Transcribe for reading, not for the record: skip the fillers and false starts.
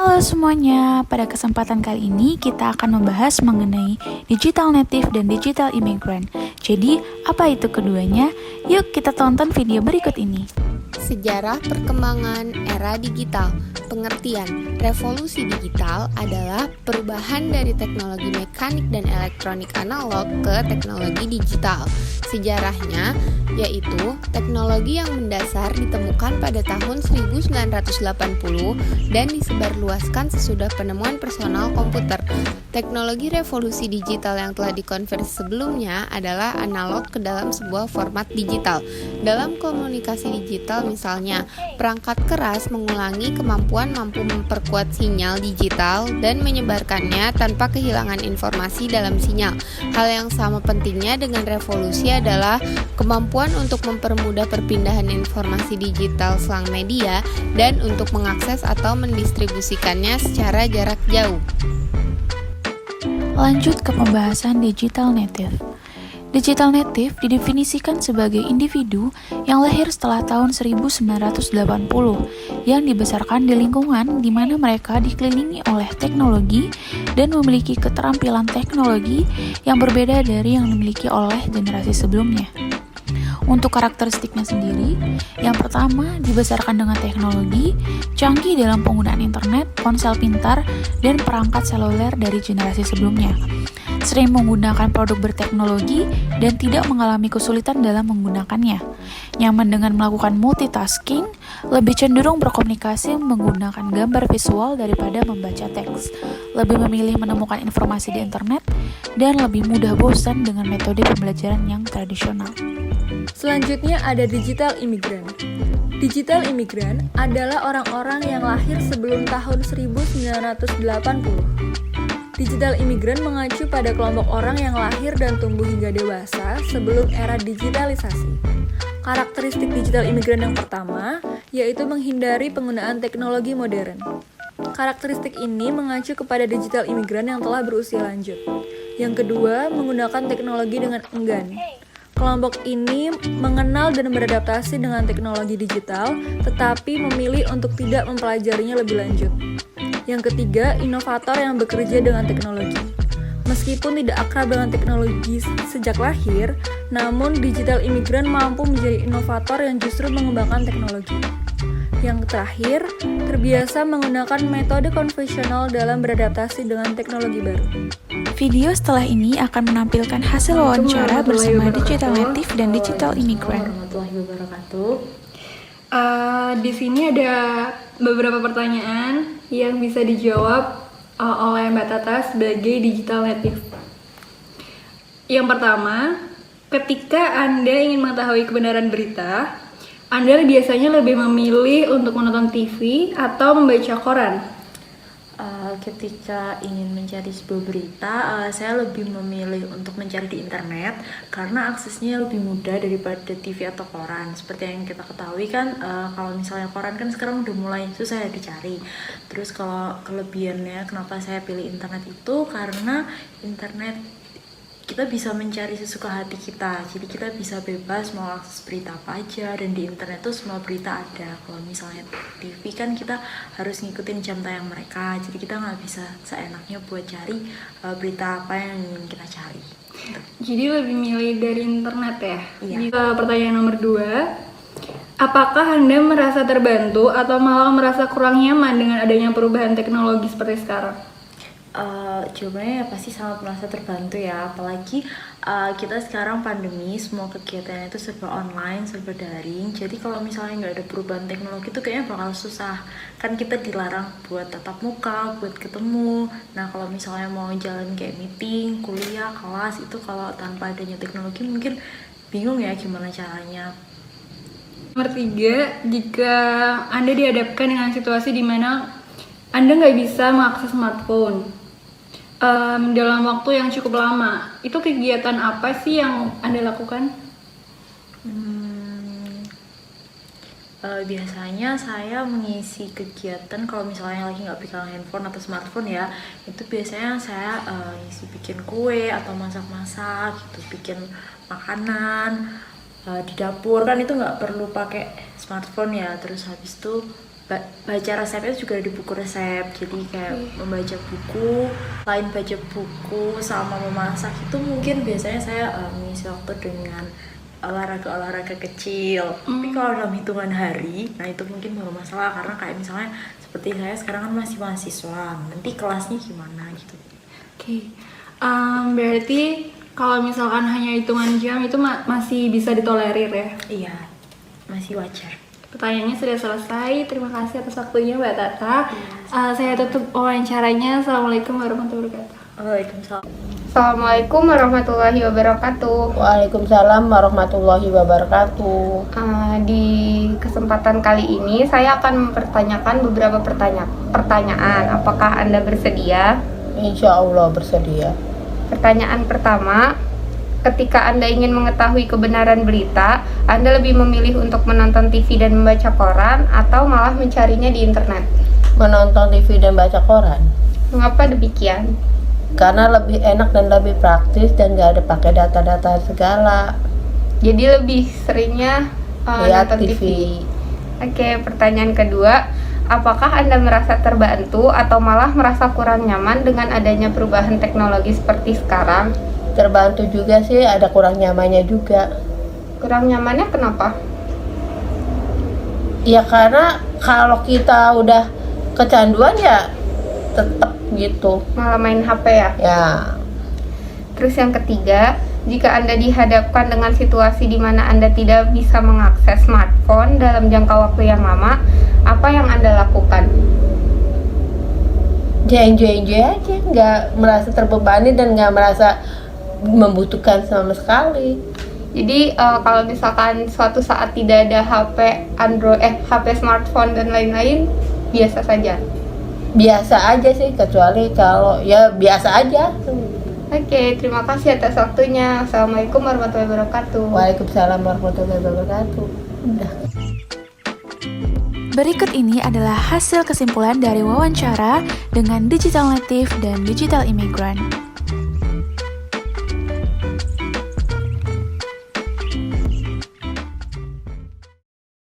Halo semuanya, pada kesempatan kali ini kita akan membahas mengenai digital native dan digital immigrant. Jadi, apa itu keduanya? Yuk kita tonton video berikut ini. Sejarah perkembangan era digital. Pengertian revolusi digital adalah perubahan dari teknologi mekanik dan elektronik analog ke teknologi digital. Sejarahnya yaitu teknologi yang mendasar ditemukan pada tahun 1980 dan disebarluaskan sesudah penemuan personal komputer. Teknologi revolusi digital yang telah dikonversi sebelumnya adalah analog ke dalam sebuah format digital. Dalam komunikasi digital misalnya, perangkat keras mengulangi kemampuan mampu memperkuat sinyal digital dan menyebarkannya tanpa kehilangan informasi dalam sinyal. Hal yang sama pentingnya dengan revolusi adalah kemampuan untuk mempermudah perpindahan informasi digital selang media dan untuk mengakses atau mendistribusikannya secara jarak jauh. Lanjut ke pembahasan digital native. Digital native didefinisikan sebagai individu yang lahir setelah tahun 1980 yang dibesarkan di lingkungan di mana mereka dikelilingi oleh teknologi dan memiliki keterampilan teknologi yang berbeda dari yang dimiliki oleh generasi sebelumnya. Untuk karakteristiknya sendiri, yang pertama dibesarkan dengan teknologi, canggih dalam penggunaan internet, ponsel pintar, dan perangkat seluler dari generasi sebelumnya. Sering menggunakan produk berteknologi dan tidak mengalami kesulitan dalam menggunakannya. Nyaman dengan melakukan multitasking, lebih cenderung berkomunikasi menggunakan gambar visual daripada membaca teks, lebih memilih menemukan informasi di internet, dan lebih mudah bosan dengan metode pembelajaran yang tradisional. Selanjutnya ada digital immigrant. Digital immigrant adalah orang-orang yang lahir sebelum tahun 1980. Digital immigrant mengacu pada kelompok orang yang lahir dan tumbuh hingga dewasa sebelum era digitalisasi. Karakteristik digital immigrant yang pertama yaitu menghindari penggunaan teknologi modern. Karakteristik ini mengacu kepada digital immigrant yang telah berusia lanjut. Yang kedua, menggunakan teknologi dengan enggan. Kelompok ini mengenal dan beradaptasi dengan teknologi digital, tetapi memilih untuk tidak mempelajarinya lebih lanjut. Yang ketiga, inovator yang bekerja dengan teknologi. Meskipun tidak akrab dengan teknologi sejak lahir, namun digital immigrant mampu menjadi inovator yang justru mengembangkan teknologi. Yang terakhir, terbiasa menggunakan metode konvensional dalam beradaptasi dengan teknologi baru. Video setelah ini akan menampilkan hasil wawancara bersama digital native dan digital immigrant. Di sini ada beberapa pertanyaan yang bisa dijawab oleh Mbak Tata sebagai digital native. Yang pertama, ketika Anda ingin mengetahui kebenaran berita, Anda biasanya lebih memilih untuk menonton TV atau membaca koran? Ketika ingin mencari sebuah berita, saya lebih memilih untuk mencari di internet karena aksesnya lebih mudah daripada TV atau koran. Seperti yang kita ketahui kan, kalau misalnya koran kan sekarang udah mulai susah ya dicari. Terus kalau kelebihannya kenapa saya pilih internet itu karena internet kita bisa mencari sesuka hati kita, jadi kita bisa bebas mau akses berita apa aja, dan di internet tuh semua berita ada. Kalau misalnya TV kan kita harus ngikutin jam tayang mereka, jadi kita nggak bisa seenaknya buat cari berita apa yang ingin kita cari. Jadi lebih milih dari internet ya? Iya. Jadi, pertanyaan nomor 2, apakah Anda merasa terbantu atau malah merasa kurang nyaman dengan adanya perubahan teknologi seperti sekarang? Jawabannya ya pasti sangat merasa terbantu ya, apalagi kita sekarang pandemi, semua kegiatannya itu serba online, serba daring. Jadi kalau misalnya nggak ada perubahan teknologi itu kayaknya bakal susah. Kan kita dilarang buat tatap muka, buat ketemu. Nah kalau misalnya mau jalan kayak meeting, kuliah, kelas, itu kalau tanpa adanya teknologi mungkin bingung ya gimana caranya. Nomor 3, jika Anda dihadapkan dengan situasi di mana Anda nggak bisa mengakses smartphone dalam waktu yang cukup lama, itu kegiatan apa sih yang Anda lakukan? Biasanya saya mengisi kegiatan kalau misalnya lagi nggak pegang handphone atau smartphone ya, itu biasanya saya ngisi bikin kue atau masak-masak gitu, bikin makanan di dapur kan itu nggak perlu pakai smartphone ya. Terus habis itu baca resepnya juga di buku resep. Jadi kayak membaca buku, selain baca buku sama memasak itu mungkin biasanya saya mengisi waktu dengan olahraga kecil. Tapi kalau dalam hitungan hari, nah itu mungkin baru masalah, karena kayak misalnya seperti saya sekarang kan masih mahasiswa, nanti kelasnya gimana gitu. Oke. Berarti kalau misalkan hanya hitungan jam itu masih bisa ditolerir ya? Iya, masih wajar. Pertanyaannya sudah selesai. Terima kasih atas waktunya Mbak Tata. Saya tutup wawancaranya. Assalamualaikum warahmatullahi wabarakatuh. Waalaikumsalam. Assalamualaikum warahmatullahi wabarakatuh. Waalaikumsalam warahmatullahi wabarakatuh. Di kesempatan kali ini saya akan mempertanyakan beberapa pertanyaan. Apakah Anda bersedia? Insya Allah bersedia. Pertanyaan pertama, ketika Anda ingin mengetahui kebenaran berita, Anda lebih memilih untuk menonton TV dan membaca koran atau malah mencarinya di internet? Menonton TV dan baca koran. Mengapa demikian? Karena lebih enak dan lebih praktis dan gak ada pakai data-data segala. Jadi lebih seringnya Lihat nonton TV. Oke, pertanyaan kedua, apakah Anda merasa terbantu atau malah merasa kurang nyaman dengan adanya perubahan teknologi seperti sekarang? Terbantu juga sih, ada kurang nyamannya juga. Kurang nyamannya kenapa? Ya karena kalau kita udah kecanduan ya tetap gitu. Malah main HP ya? Ya, Terus yang ketiga, jika Anda dihadapkan dengan situasi di mana Anda tidak bisa mengakses smartphone dalam jangka waktu yang lama, apa yang Anda lakukan? ya enjoy aja, nggak merasa terbebani dan nggak merasa membutuhkan sama sekali. Jadi kalau misalkan suatu saat tidak ada HP HP smartphone dan lain-lain, biasa saja. Biasa aja sih, kecuali kalau ya biasa aja. Oke, terima kasih atas waktunya. Assalamualaikum warahmatullahi wabarakatuh. Waalaikumsalam warahmatullahi wabarakatuh. Udah. Berikut ini adalah hasil kesimpulan dari wawancara dengan digital native dan digital immigrant.